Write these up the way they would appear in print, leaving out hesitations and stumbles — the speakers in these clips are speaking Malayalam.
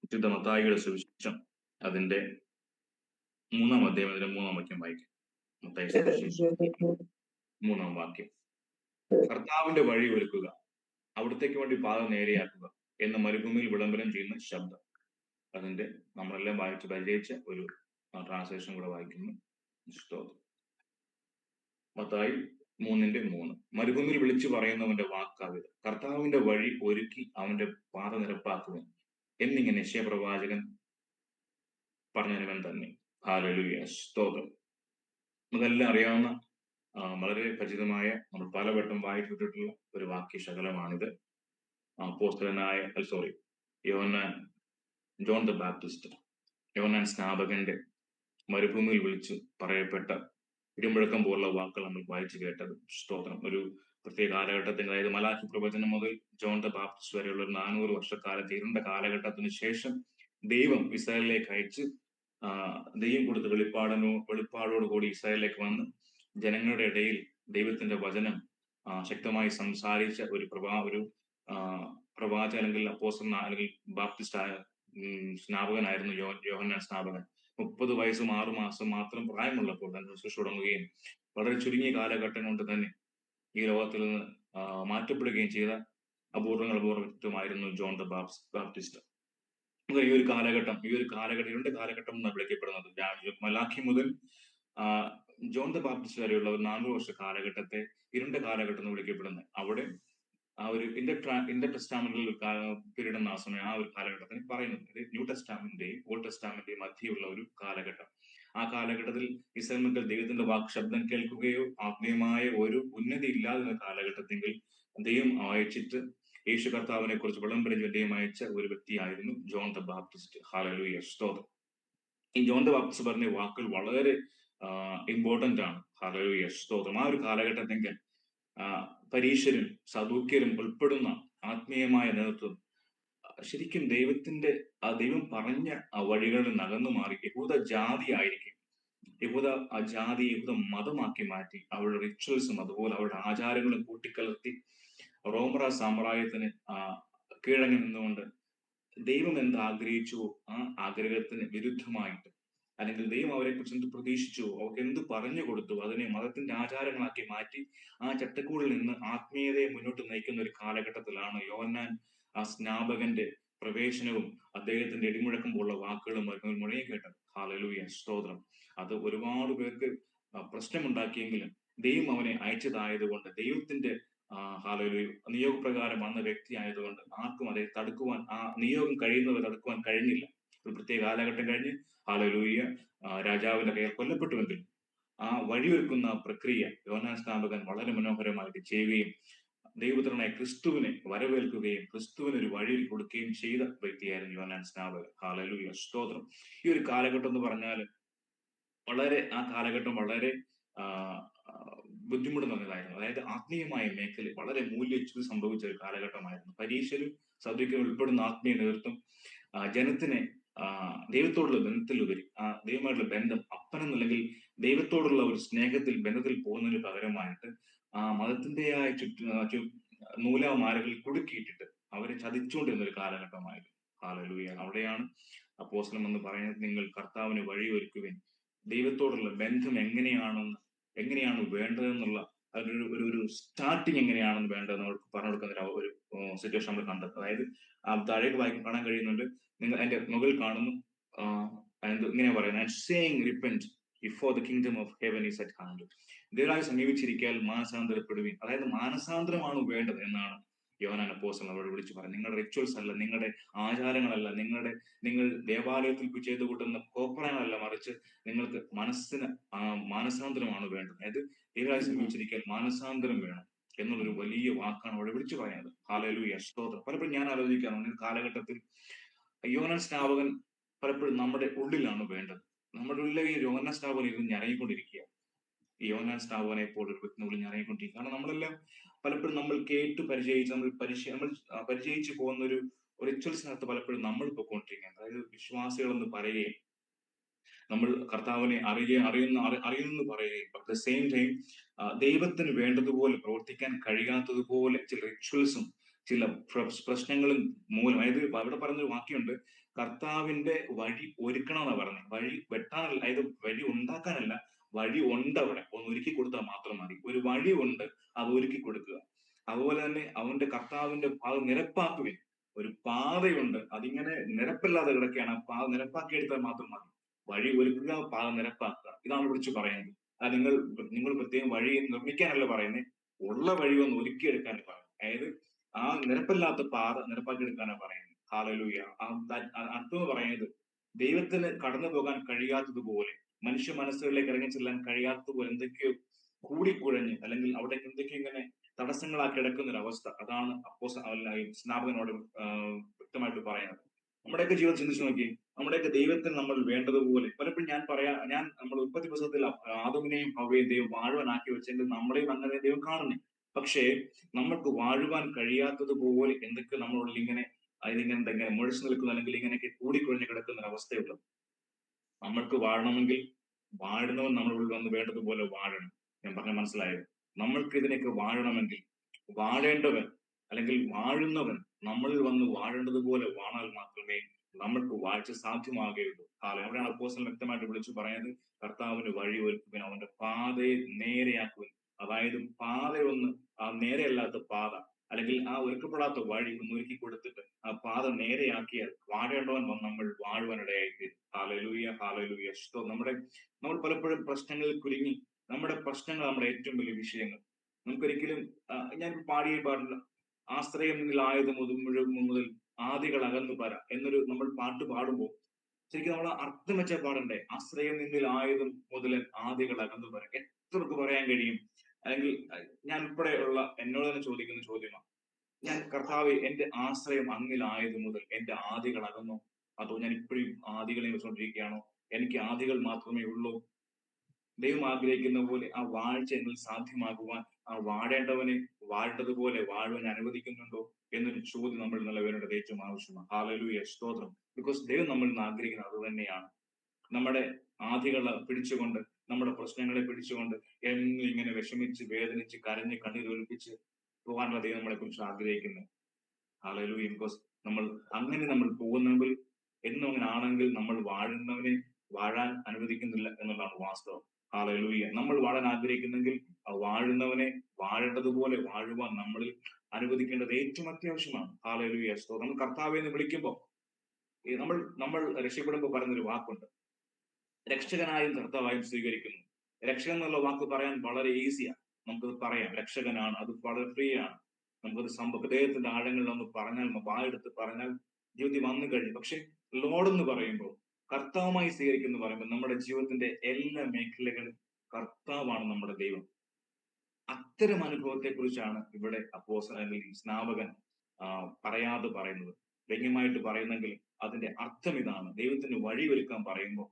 വിശുദ്ധ മത്തായിയുടെ സുവിശേഷം അതിന്റെ 3-ാം അധ്യായം അതിന്റെ 3-ാം വാക്യം വായിക്കും. മത്തായി സുവിശേഷം 3-ാം വാക്യം. കർത്താവിന്റെ വഴി ഒരുക്കുക, അവിടത്തേക്ക് വേണ്ടി പാത നേരെയാക്കുക എന്ന് മരുഭൂമിയിൽ വിളംബരം ചെയ്യുന്ന ശബ്ദം. അതിന്റെ നമ്മളെല്ലാം വായിച്ച് പരിചയിച്ച ഒരു ട്രാൻസ്ലേഷൻ കൂടെ വായിക്കുന്നു. സ്തോത്രം. മത്തായി 3:3. മരുഭൂമിയിൽ വിളിച്ചു പറയുന്നവന്റെ വാക്കാവിത്, കർത്താവിന്റെ വഴി ഒരുക്കി അവന്റെ പാത നിരപ്പാക്കുക എന്നിങ്ങനെ യെശയ്യാപ്രവാചകൻ പറഞ്ഞവൻ തന്നെ. ഹല്ലേലൂയ, സ്തോത്രം. നമുക്കെല്ലാം അറിയാവുന്ന വളരെ പരിചിതമായ നമ്മൾ പലവട്ടം വായിച്ചിട്ടുള്ള ഒരു വാക്യശകലമാണിത്. അപ്പോസ്തലനായ യോഹന്നാൻ, ജോൺ ദ ബാപ്റ്റിസ്റ്റ്, യോഹന്നാൻ സ്നാപകന്റെ മരുഭൂമിയിൽ വിളിച്ച് പറയപ്പെട്ട ഇടിമുഴക്കം പോലുള്ള വാക്കുകൾ നമ്മൾ വായിച്ചു കേട്ടത്. സ്തോത്രം. ഒരു പ്രത്യേക കാലഘട്ടത്തിൽ, അതായത് മലാഖി പ്രവചനം മുതൽ ജോൺ ദ ബാപ്റ്റിസ്റ്റ് വരെയുള്ള ഒരു 400 വർഷക്കാലത്ത് ഇരുണ്ട കാലഘട്ടത്തിന് ശേഷം ദൈവം ഇസ്രായേലിലേക്ക് അയച്ച് ദൈവം കൊടുത്ത വെളിപ്പാടോടുകൂടി ഇസ്രായേലിലേക്ക് വന്ന് ജനങ്ങളുടെ ഇടയിൽ ദൈവത്തിന്റെ വചനം ശക്തമായി സംസാരിച്ച ഒരു പ്രവാചക അല്ലെങ്കിൽ അപ്പോസ്തലൻ അല്ലെങ്കിൽ ബാപ്റ്റിസ്റ്റ് സ്നാപകനായിരുന്നു യോഹന്നാൻ സ്നാപകൻ. 30 വയസ്സും 6 മാസം മാത്രം പ്രായമുള്ളപ്പോൾ തന്നെ ശുശ്രൂഷ തുടങ്ങുകയും വളരെ ചുരുങ്ങിയ കാലഘട്ടം കൊണ്ട് തന്നെ ഈ ലോകത്തിൽ നിന്ന് മാറ്റപ്പെടുകയും ചെയ്ത അപൂർവ വ്യക്തിത്വമായിരുന്നു ജോൺ ദ ബാപ്റ്റിസ്റ്റ്. ഈ ഒരു കാലഘട്ടം ഇരുണ്ട കാലഘട്ടം എന്നാണ് വിളിക്കപ്പെടുന്നത്. മലാഖി മുതൽ ജോൺ ദ ബാപ്റ്റിസ്റ്റ് വരെയുള്ള ഒരു 400 വർഷ കാലഘട്ടത്തെ ഇരുണ്ട കാലഘട്ടം എന്ന് വിളിക്കപ്പെടുന്നത്. അവിടെ ആ ഒരു ഇന്റർ ടെസ്റ്റാമെന്റൽ പീരീഡ് എന്ന സമയം ആ ഒരു കാലഘട്ടത്തിന് പറയുന്നത് ന്യൂ ടെസ്റ്റാമെന്റിന്റെയും ഓൾഡ് ടെസ്റ്റാമെന്റിന്റെയും മധ്യയുള്ള ഒരു കാലഘട്ടം. ആ കാലഘട്ടത്തിൽ ഇസ്രായേൽ മക്കൾ ദൈവത്തിന്റെ വാക്ക് ശബ്ദം കേൾക്കുകയോ ആത്മീയമായ ഒരു ഉന്നതി ഇല്ലാതിരുന്ന കാലഘട്ടത്തെങ്കിൽ ദൈവം അയച്ചിട്ട് യേശു കർത്താവിനെ കുറിച്ച് വിളംബരം ദൈവം അയച്ച ഒരു വ്യക്തിയായിരുന്നു ജോൺ ദ ബാപ്റ്റിസ്റ്റ്. ഹല്ലേലൂയ, സ്തോത്രം. ഈ ജോൺ ദ ബാപ്റ്റിസ്റ്റ് പറഞ്ഞ വാക്കുകൾ വളരെ ഇമ്പോർട്ടന്റ് ആണ്. ഹല്ലേലൂയ, സ്തോത്രം. ആ ഒരു കാലഘട്ടത്തെങ്കിൽ പരീശരും സദൂക്യരും ഉൾപ്പെടുന്ന ആത്മീയമായ നേതൃത്വം ശരിക്കും ദൈവം പറഞ്ഞ ആ വഴികളിൽ നകന്നു മാറി യഹൂദ ജാതി ആയിരിക്കും, യഹൂദ മതമാക്കി മാറ്റി അവരുടെ റിച്വൽസും അതുപോലെ അവരുടെ ആചാരങ്ങളും കൂട്ടിക്കലർത്തി റോമറ സാമ്രാജ്യത്തിന് കീഴടങ്ങി നിന്നുകൊണ്ട് ദൈവം എന്ത് ആഗ്രഹിച്ചു ആ ആഗ്രഹത്തിന് വിരുദ്ധമായിട്ട്, അല്ലെങ്കിൽ ദൈവം അവരെ കുറിച്ച് എന്ത് പ്രതീക്ഷിച്ചു, അവർക്ക് എന്ത് പറഞ്ഞു കൊടുത്തു, അതിനെ മതത്തിന്റെ ആചാരങ്ങളാക്കി മാറ്റി ആ ചട്ടക്കൂടിൽ നിന്ന് ആത്മീയതയെ മുന്നോട്ട് നയിക്കുന്ന ഒരു കാലഘട്ടത്തിലാണ് യോഹന്നാൻ ആ സ്നാപകന്റെ പ്രവേശനവും അദ്ദേഹത്തിന്റെ ഇടിമുഴക്കം പോലുള്ള വാക്കുകളും മുഴങ്ങി കേട്ടത്. ഹല്ലേലൂയ, സ്തോത്രം. അത് ഒരുപാട് പേർക്ക് പ്രശ്നമുണ്ടാക്കിയെങ്കിലും ദൈവം അവനെ അയച്ചതായതുകൊണ്ട്, ദൈവത്തിന്റെ ഹല്ലേലൂയ നിയോഗപ്രകാരം വന്ന വ്യക്തി ആയതുകൊണ്ട് ആർക്കും അതേ തടുക്കുവാൻ, ആ നിയോഗം കഴിയുന്നവരെ തടുക്കുവാൻ കഴിഞ്ഞില്ല. ഒരു പ്രത്യേക കാലഘട്ടം കഴിഞ്ഞ് ഹല്ലേലൂയ രാജാവിന്റെ കയ്യിൽ കൊല്ലപ്പെട്ടുവെങ്കിൽ ആ വഴിയൊരുക്കുന്ന പ്രക്രിയ യോഹന്നാൻ സ്നാപകൻ വളരെ മനോഹരമായിട്ട് ചെയ്യുകയും ദൈവപുത്രനായ ക്രിസ്തുവിനെ വരവേൽക്കുകയും ക്രിസ്തുവിന് ഒരു വഴി കൊടുക്കുകയും ചെയ്ത വ്യക്തിയായിരുന്നു യോഹന്നാൻ സ്നാപകൻ. ഹല്ലേലൂയ, സ്തോത്രം. ഈ ഒരു കാലഘട്ടം എന്ന് പറഞ്ഞാൽ ആ കാലഘട്ടം വളരെ ബുദ്ധിമുട്ട് നിറഞ്ഞതായിരുന്നു. അതായത് ആത്മീയമായ മേഖലയിൽ വളരെ മൂല്യച്യുതി സംഭവിച്ച ഒരു കാലഘട്ടമായിരുന്നു. പരീശരും സദൂക്യരും ഉൾപ്പെടുന്ന ആത്മീയ നേതൃത്വം ജനത്തിനെ ദൈവത്തോടുള്ള ബന്ധത്തിലുപരി ദൈവമായിട്ടുള്ള ബന്ധം അപ്പനെന്നല്ലെങ്കിൽ ദൈവത്തോടുള്ള ഒരു ബന്ധത്തിൽ പോകുന്നതിന് പകരമായിട്ട് മതത്തിന്റെയായ നൂലാമാലകളിൽ കുടുക്കിയിട്ടിട്ട് അവരെ ചതിച്ചുകൊണ്ടിരുന്ന ഒരു കാലഘട്ടമായിരുന്നു. ഹല്ലേലൂയ. അവിടെയാണ് അപ്പോസ്തലൻ എന്ന് പറയുന്നത്, നിങ്ങൾ കർത്താവിന് വഴിയൊരുക്കുവിൻ, ദൈവത്തോടുള്ള ബന്ധം എങ്ങനെയാണ് വേണ്ടതെന്നുള്ള ഒരു സ്റ്റാർട്ടിങ് എങ്ങനെയാണെന്ന് വേണ്ടതെന്ന് അവർക്ക് പറഞ്ഞു കൊടുക്കുന്ന ഒരു സിറ്റുവേഷൻ നമ്മൾ കണ്ടത്. അതായത് താഴേക്ക് കാണാൻ കഴിയുന്നുണ്ട്. നിങ്ങൾ അതിന്റെ മുകളിൽ കാണുന്നു, ഇങ്ങനെ പറയുന്നത്, and saying repent before the kingdom of heaven is at hand. ദൈവരായി സമീപിച്ചിരിക്കാൻ മാനസാന്തരപ്പെടുവിൻ. അതായത് മാനസാന്തരമാണ് വേണ്ടത് എന്നാണ് യോഹന്നാൻ അപ്പോസ്തലൻ അവരോട് വിളിച്ചു പറയുന്നത്. നിങ്ങളുടെ റിച്വൽസ് അല്ല, നിങ്ങളുടെ ആചാരങ്ങളല്ല, നിങ്ങൾ ദേവാലയത്തിൽ ചെയ്തു കൂട്ടുന്ന കോപ്രായങ്ങളല്ല, മറിച്ച് നിങ്ങൾക്ക് മാനസാന്തരമാണ് വേണ്ടത്. അതായത് ദൈവരായി സമീപിച്ചിരിക്കാൻ മാനസാന്തരം വേണം എന്നുള്ളൊരു വലിയ വാക്കാണ് അവിടെ വിളിച്ചു പറയുന്നത്. ഹല്ലേലൂയ, സ്തോത്രം. പലപ്പോഴും ഞാൻ ആലോചിക്കാറുണ്ട്, ഈ കാലഘട്ടത്തിൽ യോഹന്നാൻ സ്നാപകൻ പലപ്പോഴും നമ്മുടെ ഉള്ളിലാണ് വേണ്ടത്. നമ്മുടെ ഉള്ളിലെ ഈ യോഹന്നാൻ സ്നാപകൻ ഇരുന്ന് ഞരങ്ങിക്കൊണ്ടിരിക്കുക. ഈ യോഹന്നാൻ സ്നാപകനെ പോലെ ഒരു വ്യക്തിനുള്ളിൽ ഞരങ്ങിക്കൊണ്ടിരിക്കുക. കാരണം നമ്മളെല്ലാം പലപ്പോഴും നമ്മൾ കേട്ട് പരിചയിച്ച് നമ്മൾ പരിചയിച്ചു പോകുന്ന ഒരു റിച്വൽസിനകത്ത് പലപ്പോഴും നമ്മൾ പൊയ്ക്കൊണ്ടിരിക്കുന്നത്. അതായത് വിശ്വാസികളെന്ന് പറയുകയും നമ്മൾ കർത്താവിനെ അറിയുന്നു പറയുകയും അറ്റ് ദ സെയിം ടൈം ദൈവത്തിന് വേണ്ടതുപോലെ പ്രവർത്തിക്കാൻ കഴിയാത്തതുപോലെ ചില റിച്വൽസും ചില പ്രശ്നങ്ങളും മൂലം, അതായത് അവിടെ പറഞ്ഞൊരു വാക്യമുണ്ട്, കർത്താവിന്റെ വഴി ഒരുക്കണം എന്നാ പറഞ്ഞത്. വഴി വെട്ടാനല്ല, അതായത് വഴി ഉണ്ടാക്കാനല്ല, വഴി ഉണ്ട് അവിടെ, ഒന്ന് ഒരുക്കി കൊടുത്താൽ മാത്രം മതി. ഒരു വഴി ഉണ്ട്, അത് ഒരുക്കി കൊടുക്കുക. അതുപോലെ തന്നെ അവന്റെ കർത്താവിന്റെ അത് നിരപ്പാക്കുവിൻ. ഒരു പാതയുണ്ട്, അതിങ്ങനെ നിരപ്പില്ലാതെ കിടക്കുകയാണ്, ആ പാത നിരപ്പാക്കി എടുത്താൽ മാത്രം മതി. വഴി ഒരുക്കുക, പാത നിരപ്പാക്കുക, ഇതാണ് വിളിച്ചു പറയുന്നത്. അത് നിങ്ങൾ പ്രത്യേകം വഴി നിർമ്മിക്കാനല്ല പറയുന്നത്, ഉള്ള വഴി ഒന്ന് ഒരുക്കിയെടുക്കാൻ പറയുന്നത്. അതായത് ആ നിരപ്പില്ലാത്ത പാത നിരപ്പാക്കി എടുക്കാനാണ് പറയുന്നത്. ഹല്ലേലൂയ. അർത്ഥം എന്ന് പറയുന്നത്, ദൈവത്തിന് കടന്നു പോകാൻ കഴിയാത്തതുപോലെ, മനുഷ്യ മനസ്സുകളിലേക്ക് ഇറങ്ങി ചെല്ലാൻ കഴിയാത്തതുപോലെ എന്തൊക്കെയോ കൂടിക്കുഴഞ്ഞ്, അല്ലെങ്കിൽ അവിടെ എന്തൊക്കെയോ ഇങ്ങനെ തടസ്സങ്ങളാക്കി കിടക്കുന്ന ഒരു അവസ്ഥ, അതാണ് സ്നാപകനോട് വ്യക്തമായിട്ട് പറയുന്നത്. നമ്മുടെയൊക്കെ ജീവിതം ചിന്തിച്ചു നോക്കി, നമ്മുടെയൊക്കെ ദൈവത്തിന് നമ്മൾ വേണ്ടതുപോലെ, പലപ്പോഴും നമ്മൾ ഉൽപ്പത്തി പുസ്തകത്തിൽ ആദമിനെയും ഹവ്വയെയും ദൈവം വാഴുവാനാക്കി വെച്ചെങ്കിൽ നമ്മളെയും അങ്ങനെ ദൈവം കാണുന്നേ. പക്ഷേ നമ്മൾക്ക് വാഴുവാൻ കഴിയാത്തതുപോലെ എന്തൊക്കെ നമ്മളുള്ളിൽ ഇങ്ങനെ ഇങ്ങനെ മുഴച്ചു നിൽക്കുന്ന, അല്ലെങ്കിൽ ഇങ്ങനെയൊക്കെ കൂടിക്കുഴഞ്ഞ് കിടക്കുന്ന ഒരു അവസ്ഥയുള്ളത്. നമ്മൾക്ക് വാഴണമെങ്കിൽ വാഴുന്നവൻ നമ്മളുള്ളിൽ വന്ന് വേണ്ടതുപോലെ വാഴണം. ഞാൻ പറഞ്ഞ മനസ്സിലായോ? നമ്മൾക്ക് ഇതിനൊക്കെ വാഴണമെങ്കിൽ വാഴേണ്ടവൻ, അല്ലെങ്കിൽ വാഴുന്നവൻ നമ്മളിൽ വന്ന് വാഴേണ്ടതുപോലെ വാണാൽ മാത്രമേ നമ്മൾക്ക് വാഴ്ച സാധ്യമാകുകയുള്ളൂ. അവിടെയാണ് അപ്പോസ്തലൻ വ്യക്തമായിട്ട് വിളിച്ചു പറയുന്നത്, കർത്താവിന് വഴി ഒരുക്കുവിൻ, അവന്റെ പാതയെ നേരെയാക്കുവിൻ. അതായത് പാതയൊന്ന്, ആ നേരെയല്ലാത്ത പാത, അല്ലെങ്കിൽ ആ ഒരുക്കപ്പെടാത്ത വഴി ഒന്ന് ഒരുക്കി കൊടുത്തിട്ട് ആ പാത നേരെയാക്കിയാൽ വാഴേണ്ടവൻ വന്ന് നമ്മൾ വാഴുവാനിടയായി. Hallelujah, hallelujah. നമ്മൾ പലപ്പോഴും പ്രശ്നങ്ങളിൽ കുരുങ്ങി, നമ്മുടെ പ്രശ്നങ്ങൾ നമ്മുടെ ഏറ്റവും വലിയ വിഷയങ്ങൾ. നമുക്കൊരിക്കലും ഞാൻ പാടിയ പാടില്ല, ആശ്രയം നിന്നിലായത് മുതൽ ആദികൾ അകന്നു പര എന്നൊരു നമ്മൾ പാട്ട് പാടുമ്പോൾ ശരിക്കും നമ്മൾ അർത്ഥം വെച്ചാൽ പാടണ്ടേ. ആശ്രയം നിന്നിലായതും മുതൽ ആദികൾ അകന്നു പര, എത്രക്ക് പറയാൻ കഴിയും? അല്ലെങ്കിൽ ഞാൻ ഉൾപ്പെടെ ഉള്ള എന്നോട് തന്നെ ചോദിക്കുന്ന ചോദ്യമാണ്, ഞാൻ കർത്താവ് എന്റെ ആശ്രയം അങ്ങിലായത് മുതൽ എന്റെ ആദികൾ അകന്നോ, അതോ ഞാൻ ഇപ്പോഴും ആദികളെ വെച്ചുകൊണ്ടിരിക്കുകയാണോ? എനിക്ക് ആദികൾ മാത്രമേ ഉള്ളൂ? ദൈവം ആഗ്രഹിക്കുന്ന പോലെ ആ വാഴ്ച എന്നിൽ സാധ്യമാകുവാൻ, ആ വാഴേണ്ടവനെ വാഴേണ്ടതുപോലെ വാഴുവാൻ അനുവദിക്കുന്നുണ്ടോ എന്നൊരു ചോദ്യം നമ്മൾ നിലവേണ്ടത് ഏറ്റവും ആവശ്യമാണ്. ഹല്ലേലൂയ, സ്തോത്രം. ബിക്കോസ് ദൈവം നമ്മളിൽ നിന്ന് ആഗ്രഹിക്കുന്നത് അത് തന്നെയാണ്. നമ്മുടെ ആദികളെ പിടിച്ചുകൊണ്ട്, നമ്മുടെ പ്രശ്നങ്ങളെ പിടിച്ചുകൊണ്ട് എന്നും ഇങ്ങനെ വിഷമിച്ച് വേദനിച്ച് കരഞ്ഞ് കണ്ണീരൊലിപ്പിച്ച് പോകാനുള്ള ദൈവം നമ്മളെ കുറിച്ച് ആഗ്രഹിക്കുന്നത്. ഹല്ലേലൂയ. ബിക്കോസ് നമ്മൾ പോകുന്നെങ്കിൽ, എന്നും അങ്ങനെ ആണെങ്കിൽ നമ്മൾ വാഴുന്നവനെ വാഴാൻ അനുവദിക്കുന്നില്ല എന്നുള്ളതാണ് വാസ്തവം. ഹല്ലേലൂയ. നമ്മൾ വാഴാൻ ആഗ്രഹിക്കുന്നെങ്കിൽ ആ വാഴുന്നവനെ വാഴേണ്ടതുപോലെ വാഴുവാൻ നമ്മളിൽ അനുവദിക്കേണ്ടത് ഏറ്റവും അത്യാവശ്യമാണ്. ഹല്ലേലൂയ. നമ്മൾ കർത്താവെ എന്ന് വിളിക്കുമ്പോൾ, നമ്മൾ നമ്മൾ രക്ഷപ്പെടുമ്പോൾ പറയുന്നൊരു വാക്കുണ്ട്, രക്ഷകനായും കർത്താവായും സ്വീകരിക്കുന്നു. രക്ഷകൻ എന്നുള്ള വാക്ക് പറയാൻ വളരെ ഈസിയാണ്, നമുക്കത് പറയാം, രക്ഷകനാണ്, അത് വളരെ ഫ്രീ ആണ്. നമുക്കത് ഹൃദയത്തിന്റെ ആഴങ്ങളിൽ ഒന്ന് പറഞ്ഞാൽ, വായെടുത്ത് പറഞ്ഞാൽ ജീവിതത്തിൽ വന്നു കഴിഞ്ഞു. പക്ഷെ ലോഡ് എന്ന് പറയുമ്പോൾ, കർത്താവുമായി സ്വീകരിക്കുന്നു പറയുമ്പോൾ, നമ്മുടെ ജീവിതത്തിന്റെ എല്ലാ മേഖലകളും കർത്താവാണ് നമ്മുടെ ദൈവം. അത്തരം അനുഭവത്തെ കുറിച്ചാണ് ഇവിടെ അല്ലെങ്കിൽ സ്നാപകൻ പറയാതെ പറയുന്നത്. വ്യംഗ്യമായിട്ട് പറയുന്നെങ്കിൽ അതിന്റെ അർത്ഥം ഇതാണ്. ദൈവത്തിന് വഴിയൊരുക്കാൻ പറയുമ്പോൾ,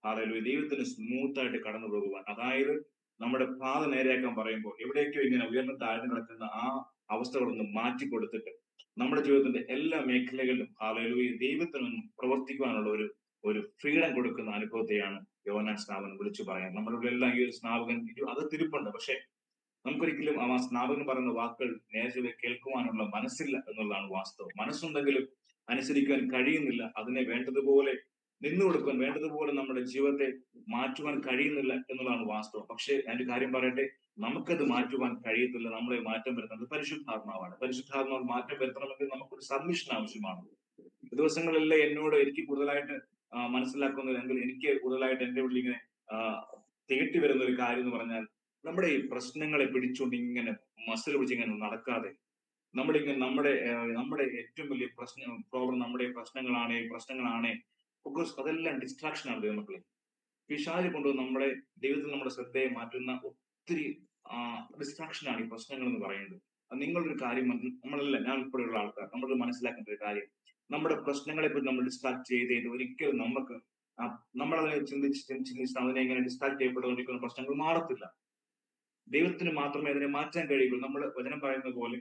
ഹല്ലേലൂയ, ദൈവത്തിന് സ്മൂത്ത് ആയിട്ട് കടന്നു പോകുവാൻ, അതായത് നമ്മുടെ പാത നേരെയാക്കാൻ പറയുമ്പോൾ, എവിടേക്കോ ഇങ്ങനെ ഉയർന്നു താഴ്ന്നു കിടക്കുന്ന ആ അവസ്ഥകളൊന്നും മാറ്റി കൊടുത്തിട്ട് നമ്മുടെ ജീവിതത്തിന്റെ എല്ലാ മേഖലകളിലും ഹല്ലേലൂയ ദൈവത്തിനൊന്നും പ്രവർത്തിക്കുവാനുള്ള ഒരു ഫ്രീഡം കൊടുക്കുന്ന അനുഭവത്തെയാണ് യോഹന്നാൻ സ്നാപകൻ വിളിച്ചു പറയാൻ. നമ്മളുടെ എല്ലാം ഈ ഒരു സ്നാപകൻ അത് തിരുപ്പുണ്ട്. പക്ഷെ നമുക്കൊരിക്കലും ആ സ്നാപകൻ പറയുന്ന വാക്കുകൾ നേരെ കേൾക്കുവാനുള്ള മനസ്സില്ല എന്നുള്ളതാണ് വാസ്തവം. മനസ്സുണ്ടെങ്കിലും അനുസരിക്കുവാൻ കഴിയുന്നില്ല, അതിനെ വേണ്ടതുപോലെ നിന്നു കൊടുക്കാൻ, വേണ്ടതുപോലെ നമ്മുടെ ജീവിതത്തെ മാറ്റുവാൻ കഴിയുന്നില്ല എന്നുള്ളതാണ് വാസ്തവം. പക്ഷെ അതിന്റെ കാര്യം പറയട്ടെ, നമുക്കത് മാറ്റുവാൻ കഴിയത്തില്ല. നമ്മളെ മാറ്റം വരുത്തുന്നത് പരിശുദ്ധാത്മാവാണ്. പരിശുദ്ധാത്മാവ് മാറ്റം വരുത്തണമെങ്കിൽ നമുക്കൊരു സബ്മിഷൻ ആവശ്യമാണ്. ദിവസങ്ങളെല്ലാം എനിക്ക് കൂടുതലായിട്ട് മനസ്സിലാക്കുന്നത്, അല്ലെങ്കിൽ എനിക്ക് കൂടുതലായിട്ട് എന്റെ ഉള്ളിൽ ഇങ്ങനെ തേട്ടി വരുന്ന ഒരു കാര്യം എന്ന് പറഞ്ഞാൽ, നമ്മുടെ ഈ പ്രശ്നങ്ങളെ പിടിച്ചുകൊണ്ട് ഇങ്ങനെ മസിൽ പിടിച്ച് ഇങ്ങനെ നടക്കാതെ, നമ്മുടെ ഏറ്റവും വലിയ പ്രോബ്ലം നമ്മുടെ പ്രശ്നങ്ങളാണ്. ബിക്കോസ് അതെല്ലാം ഡിസ്ട്രാക്ഷൻ ആണ് ദൈവമക്കളെ. പിശാച് കൊണ്ട് ദൈവത്തിൽ നമ്മുടെ ശ്രദ്ധയെ മാറ്റുന്ന ഒത്തിരി ഡിസ്ട്രാക്ഷൻ ആണ് ഈ പ്രശ്നങ്ങൾ എന്ന് പറയുന്നത്. നിങ്ങളൊരു കാര്യം, നമ്മളെല്ലാം, ഞാൻ ഉൾപ്പെടെയുള്ള ആൾക്കാർ, നമ്മൾ മനസ്സിലാക്കേണ്ട ഒരു കാര്യം, നമ്മുടെ പ്രശ്നങ്ങളെ പറ്റി നമ്മൾ ഡിസ്ട്രാക്ട് ചെയ്ത് ഒരിക്കലും നമ്മളതിനെ ചിന്തിച്ച് അതിനെ ഇങ്ങനെ ഡിസ്ട്രാക്ട് ചെയ്യപ്പെട്ടുകൊണ്ടിരിക്കുന്ന പ്രശ്നങ്ങൾ മാറത്തില്ല. ദൈവത്തിന് മാത്രമേ അതിനെ മാറ്റാൻ കഴിയുള്ളൂ. നമ്മൾ വചനം പറയുന്ന പോലെ,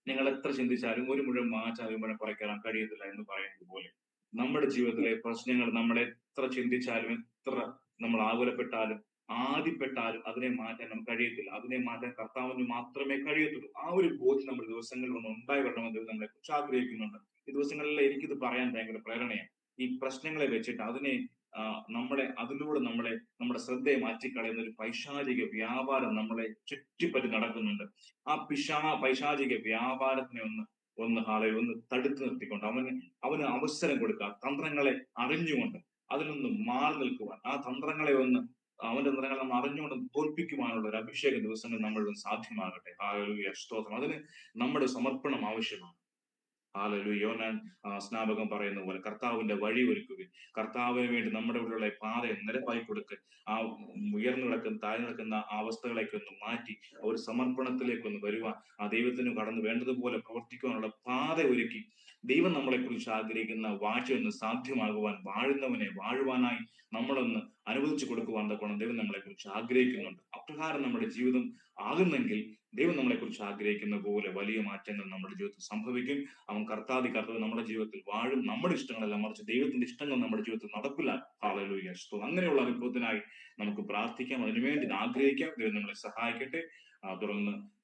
നിങ്ങൾ എത്ര ചിന്തിച്ചാലും ഒരു മുഴം മാച്ചാൽ ഒരു മുഴം കുറയ്ക്കാൻ കഴിയത്തില്ല എന്ന് പറയുന്നത് പോലെ, നമ്മുടെ ജീവിതത്തിലെ പ്രശ്നങ്ങൾ നമ്മൾ എത്ര ചിന്തിച്ചാലും, എത്ര നമ്മൾ ആകുലപ്പെട്ടാലും, ആദിപ്പെട്ടാലും അതിനെ മാറ്റാൻ നമുക്ക് കഴിയത്തില്ല. അതിനെ മാറ്റാൻ കർത്താവിന് മാത്രമേ കഴിയത്തുള്ളൂ. ആ ഒരു ബോധ്യം നമ്മുടെ ദിവസങ്ങളിൽ ഒന്ന് ഉണ്ടായി വരണമെന്ന് ദൈവം നമ്മളെ കുറിച്ച് ആഗ്രഹിക്കുന്നുണ്ട്. ഈ ദിവസങ്ങളിൽ എനിക്കിത് പറയാൻ ഭയങ്കര പ്രേരണയാണ്. ഈ പ്രശ്നങ്ങളെ വെച്ചിട്ട് അതിനെ അതിലൂടെ നമ്മുടെ ശ്രദ്ധയെ മാറ്റിക്കളയുന്ന ഒരു പൈശാചിക വ്യാപാരം നമ്മളെ ചുറ്റിപ്പറ്റി നടക്കുന്നുണ്ട്. ആ പൈശാചിക വ്യാപാരത്തിനെ ഒന്ന് തടുത്തു നിർത്തിക്കൊണ്ട് അവന് അവസരം കൊടുക്കുക. തന്ത്രങ്ങളെ അറിഞ്ഞുകൊണ്ട് അതിൽ നിന്ന് മാറി നിൽക്കുവാൻ, ആ തന്ത്രങ്ങളെ അവന്റെ തന്ത്രങ്ങൾ നമ്മൾ അറിഞ്ഞുകൊണ്ട് തോൽപ്പിക്കുവാനുള്ള ഒരു അഭിഷേക ദിവസങ്ങൾ നമ്മളിൽ സാധ്യമാകട്ടെ. ഹല്ലേലൂയ, സ്തോത്രം. അതിന് നമ്മുടെ സമർപ്പണം ആവശ്യമാണ്. ഹല്ലേലൂയ. യോഹന്നാൻ സ്നാപകൻ പറയുന്ന പോലെ കർത്താവിന്റെ വഴി ഒരുക്കുകയും കർത്താവിന് വേണ്ടി നമ്മുടെ ഉള്ളിലുള്ള പാതയെ നിരപ്പായി കൊടുക്കുക. ആ ഉയർന്നു കിടക്കുന്ന താഴ്ന്നു കിടക്കുന്ന ആ അവസ്ഥകളേക്ക് ഒന്ന് മാറ്റി ഒരു സമർപ്പണത്തിലേക്ക് ഒന്ന് വരുവാൻ, ആ ദൈവത്തിന് കടന്ന് വേണ്ടതുപോലെ പ്രവർത്തിക്കുവാനുള്ള പാത ഒരുക്കി ദൈവം നമ്മളെ കുറിച്ച് ആഗ്രഹിക്കുന്ന വാഴ്ച ഒന്ന് സാധ്യമാകുവാൻ, വാഴുന്നവനെ വാഴുവാനായി നമ്മളൊന്ന് അനുവദിച്ചു കൊടുക്കുവാൻ തക്കോണം ദൈവം നമ്മളെ കുറിച്ച് ആഗ്രഹിക്കുന്നുണ്ട്. അപ്രകാരം നമ്മുടെ ജീവിതം ആകുന്നെങ്കിൽ ദൈവം നമ്മളെ കുറിച്ച് ആഗ്രഹിക്കുന്ന പോലെ വലിയ മാറ്റങ്ങൾ നമ്മുടെ ജീവിതത്തിൽ സംഭവിക്കും. അവൻ കർത്താവ് നമ്മുടെ ജീവിതത്തിൽ വാഴും. നമ്മുടെ ഇഷ്ടങ്ങളല്ല, മറിച്ച് ദൈവത്തിന്റെ ഇഷ്ടങ്ങൾ നമ്മുടെ ജീവിതത്തിൽ നടപ്പിലാക്കും. ഹല്ലേലൂയ, സ്തോത്രം. അങ്ങനെയുള്ള അനുഭവത്തിനായി നമുക്ക് പ്രാർത്ഥിക്കാം, അതിനുവേണ്ടി ആഗ്രഹിക്കാം. ദൈവം നമ്മളെ സഹായിക്കട്ടെ. തുടർന്ന്